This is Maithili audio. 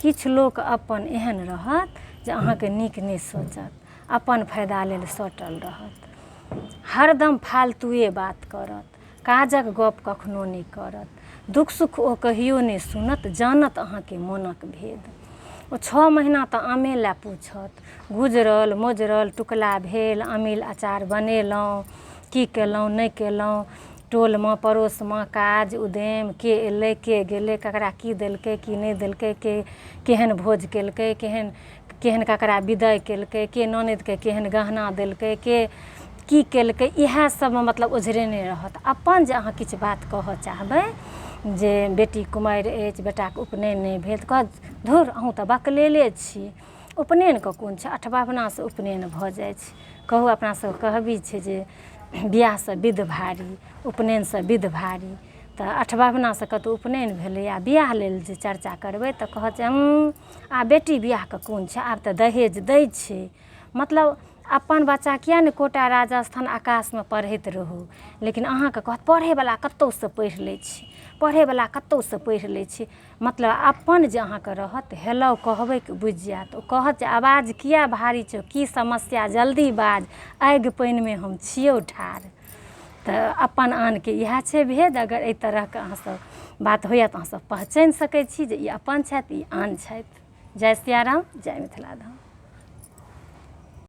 किछु लोक अपन एहन रहत जे अहाँके नीक नहि सोचत, अपन फायदा लेल सटल रहत, हरदम फालतूए बात करत, काजक गप कखनो नहि करत, दुख सुख ओ कहियो नहि सुनत, जानत अहाँके मोनक भेद। ओ 6 महीना तऽ आमे लए पूछत, गुजरल मोजरल टुकला भेल, अमील अचार बनेलहुँ, की केलहुँ नहि केलहुँ, टोलमे पड़ोसमे काज उद्यम के अएलै के गेलै, ककरा की देलकै की नहि देलकै, के केहन भोज केलकै, केहन ककरा विदाइ केलकै, के ननदिके केहन गहना देलकै, के की केलकै, इएह सबमे मतलब ओझरेने रहत। अपन जे अहाँ किछु बात कहऽ चाहबै जे बेटी कुमारि अछि, बेटाके उपनयन नहि भेल, तऽ कहत धुर अहूँ तऽ बकलेले छी, उपनयनके कोन छै, अठबाबनासँ उपनयन भऽ जाइ छै। कहू अपना सबके कहबी छै जे बिआहसँ विध भारी, उपनयनसँ विध भारी, तऽ अठबाबनासँ कतहु उपनयन भेलै आ बिआह लेल जे चर्चा करबै तऽ कहत जे आब बेटी बिआहके कोन छै, आब तऽ दहेज दै छै। मतलब अपन बच्चा किएक नहि कोटा राजस्थान आकाशमे पढ़ैत रहू, लेकिन अहाँके कहत पढ़ैवला कतहुसँ पढ़ि लै छी, पढ़ैवला कतहुसँ पढ़ि लै छी। मतलब अपन जे अहाँके रहत हेलौ कहबै कि बुझि जाएत, ओ कहत जे आवाज किएक भारी छौ, की समस्या जल्दी बाज, आगि पानिमे हम छियौ ठाढ़। तऽ अपन आनके इएह छै भेद। अगर एहि तरहके अहाँसब बात होइए तऽ अहाँसब पहचानि सकै छी जे ई अपन छथि ई आन छथि। जय सिया राम, जय मिथिला धाम।